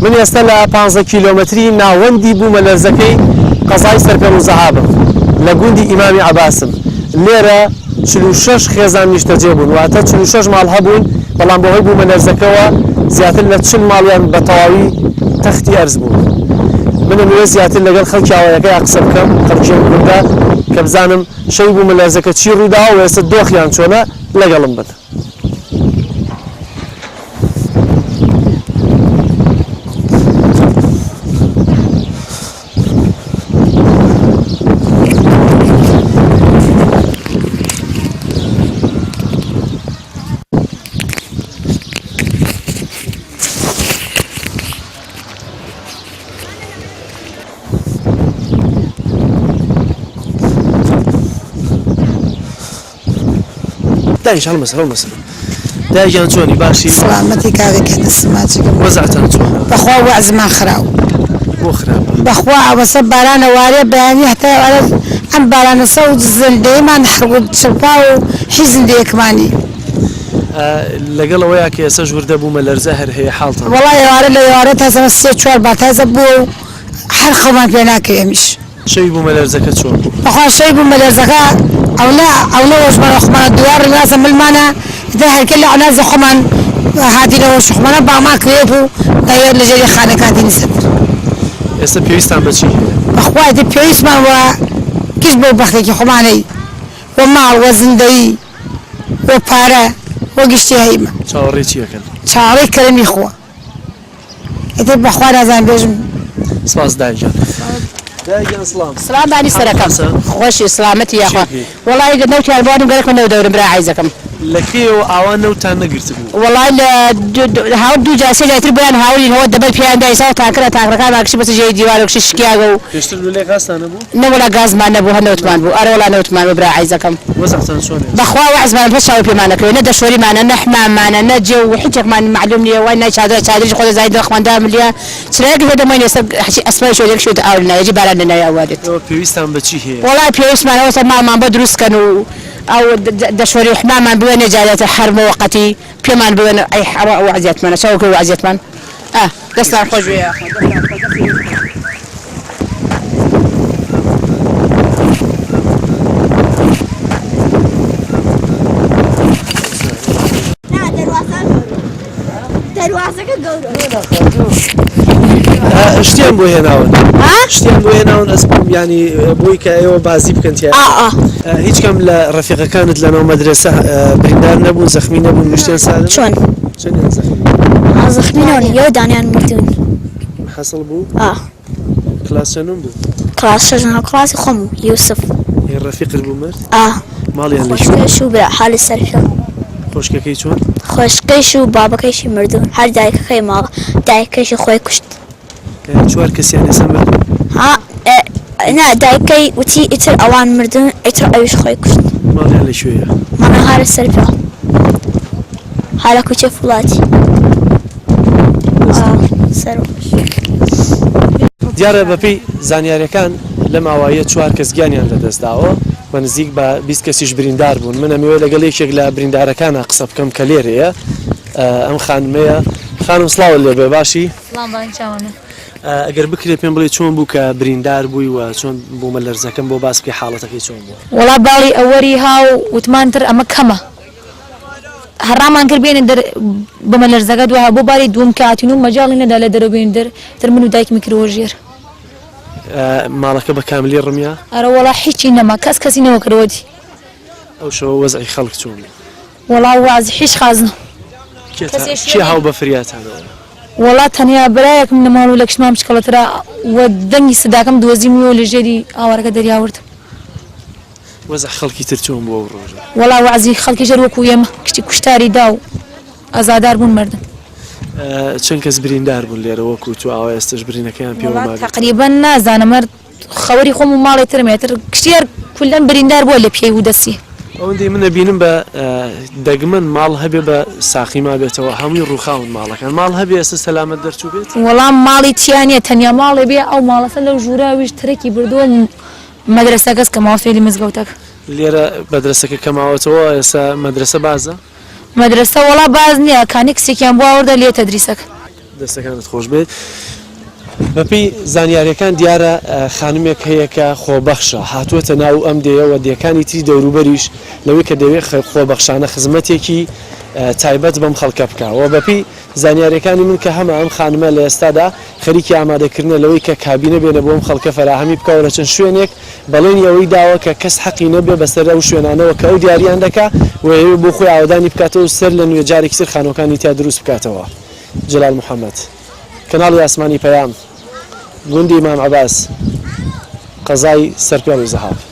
من ئێستا لە 15 کیلۆمەتری ناوەندی بوومە لەرزەکەی قەزای سەرپێڵ و زەهابم لە گوندی ئیمامی عەباسم. لێرە 46 خێزان نیشتەجێ بوون، واتە 46 ماڵ هەبوون، بەڵام بەهۆی بوومە لەرزەکەەوە زیاتر لە 40 ماڵیان بە تەواوی تەختی ئەرز بوون. من ئەمەوێ زیاتر لەگەڵ خەڵکی ئاوایەکەی قسە بکەم، خەڵکی گوندا کە بزانم شەی بوومە لەرزەکە چی ڕوویداوە و ئێستا دۆخیان چۆنە لەگەڵم بن. دايش هالمسألة دايجان چۆنی باشی سلامەتی کاوێکێنە سماچەکەم وەزعتان چۆن بەخوا وەعزمان خراوە بۆ خراپە بەخوا ئەوەسە بارانە وارێ بەیانی هەتا ئەم بارانە سەوت زندەیەمان حڕگوت چپا و هیچ زندەیەکمانی لەگەڵ ئەوەیە کە ئێستا ژووردە بوومە لەرزە هەر هەیە حاڵتان وەڵای ئێوارە لە ئێوارە تازەمە 3-4 بار تازە بووە و هەر خەڵمان پێ ناکەی ئەمیش شەوی بوومە لەرزەکە چۆن بەخوا شەوی بوومە لەرزەکە ئەو نەوەژمانە خۆمانە دووار لازە ملمانە دا هەرکە لە عەنازە خۆمان هاتینەوە شخمانە باما کرێت و داوێت لە ژێری خانەکاتی نسەتر ئێستا پێویستان بەچی بەخوا دە پێویستمان وە کەس بۆ بەختێکی خۆمانەی وە ماڵ وە زندەیی وە پارە وە گشتی هەیمە چاوەڕێی چیەکەن چاوەڕێی کەرەمی خۆ ئێتر بەخوا نازانم بێژم سپاس دایجان دایجان سلام سلام بانی سەرەکەم خۆشی سلامەتی یاخوا وەڵای لە نەوتیان بوانم گەرەکم نەو دەورم برا عیزەکەم لەکێەوە ئاوان نەوتان نەگرت بوو وەڵای لە هاو دوو جاسێ لەتر بۆیان هاوڵینەوە دەبەر پێیان دایسا تاکرە تاکرەکان ماکشی بەسە ژێی دیوارۆکشی شکیاگە و پێشتر لولێ غاستان نەبوو نەوەلا گازمان نەبوو هەنەوتمان بوو ئەرە وەڵا نەوتمان بۆ برا عیزەکەم وەزعتان چۆنە بەخوا وەعزمان پێشاوی پێمانەکەوێ نە دەشۆریمانە نە حمامانە نە جێ و هیچێکمان معلوم نییە وای نای چادریش خۆ دەزای دەخماندا ملیە چرایەکی هێ دەمەین ئێستا ئەسمای شۆرێک شوێتە ئاور نایەجی باران لە ناوی ئاوادێت پێویستان بەچی هەیە وەڵای پێویستمانەوەسە ماڵمان بۆ دروستکەن و ئەو دەشۆری حمامان بوێنێ جارێتە هەرمە وەقەتی پێمان بوێنە ئەی حەوا ئەو عەزیەتمانە چاوەکە و عەزیەتمان دەستان خۆش بێ شتیان بۆ هێناون شتیان بۆ هێناون ئەسپم ینی بۆی کە ئێوە بازی بکەن تیا هیچ کەم لە ڕەفیقەکانت لەناو مەدرسە بریندار نەبوون زەخمی نەبوون گشتیان سادە چۆن زەخمینەوە یەوە دانیان مردون حەسڵ بوو کلاس چەندم بوو کلاس شەژنەوە کلاسی خۆم یوسف ڕەفیقت بوو مرد ماڵیان لە خۆشکەش و برا حالی سەرفێڵ خۆشکەکەی چۆن خۆشکەیش و بابەکەیشی مردون هەر دایکەکەی ماڵ دایکەیشی خۆی کوشت چوار کەسیان ێستا مرد نا دایکەی وتی ئیتر ئەوان مردون ئیتر ئەویش خۆی کوشت ماڵیان لە شوێیە ماڵە هارە سەرفێڵ هارە کوچە فوڵاتی دیارە بەپێی زانیاریەکان لەم ئاواییە چوار کەس گیانیان لەدەستداوە بە نزیک بە 20 کەسیش بریندار بوون من ئەمەوێ لەگەڵ یەکێک لە بریندارەکانە قسە بکەم کە لێرەیە ئەم خانمەیە خانم سڵاوە لێبێ باشی ئەگەر بکرێت پێم بڵێ چۆن بوو کە بریندار بووی و چۆن بوومە لەرزەکەم بۆ باس بکەی حاڵەتەکەی چۆن بووە وڵا باڵی ئەوەری هاو وتمانتر ئەمە کەمە هەڕامان کرد بێنن بمە لەرزەکە دووە بۆ باری دووم کاتین و مەجاڵی نەدا لە دەرەوە بێن تر من و دایکمی کردەوە ژێر ماڵەکە بە کاملی ڕمیا ئەرە وڵا هیچی نەما کەسی نەوە کردوەتی ئەو شەوە وەزعی خەڵک چۆن وڵا وازی هیچ خازنە چی هاو بە فریاتانەوە وڵا تەنیا برایەکم نەماڵ و لە کشمام شکڵەترا وە دەنگی سداکەم دۆزیمەوە لە ژێری ئاوارەکە دەریاوردم وەزع خەڵکی تر چۆن بووە ڕۆژە وڵا وازی خەڵکی ژەر وەکو ئێمە کشتی کوشتاری دا و ئازادار بوون مردم چەند کەس بریندار بوون لێرە وەکو تو ئاوا ئێستش برینەکەیان پێوە تقریبا نازانە مرد خەوەری خۆم و ماڵی ترمێتر کشتێر کولەن بریندار بووە لە پێی و دەستی ئەوەندەی منە بینم بە دەگمن ماڵ هەبێ بە ساقیما بێتەوە هەمووی ڕووخاون ماڵەکان ماڵ هەبێ ئێستا سەلامەت دەرچوو بێت وەڵام ماڵی تیانە تەنیا ماڵێ بێ ئەو ماڵەسە لەو ژووراویش ترێکی بردووە مەدرسەکەس کە مافێلی مزگەوتەکە لێرە مەدرسەکە کەماوەتەوە ئێستا مەدرسە بازە مەدرسە وڵا باز نییە کانی کسێکیان بۆ ئەوەردە لێ تەدریسەکە دەستەکانت خۆش بێت بەپی زانیاریەکان دیارە خانومێک هەیە کە خۆبەخشە هاتووەتە ناو ئەم دێەوە دێکانی تری دەوروبەریش لەوەی کە دەوێت خۆبەخشانە خزمەتێکی تایبەت بەم خەڵکە بکەوە بەپی زانیاریەکانی من کە هەمە ئەم خانمە لە ئێستادا خەریکی ئامادەکردنە لەوەی کە کابینە بێنە بۆم خەڵکە فەراهەمی بکەوە لە چەند شوێنێک بەڵێنی ئەوەی داوە کە کەس حەقی نەبێ بەسەر ئەو شوێنانەوە کە ئەو دیاریان دەکا وەیە بۆ خۆی ئاودانی بکاتەوە سەر لە نوێ جارێکی سەر خانۆکانی تا دروست بکاتەوە. جلال محەممەد کەناڵی ئاسمانی پەیام گوندی ئیمام عەباس قەزای سەرپێڵ و زەهاب.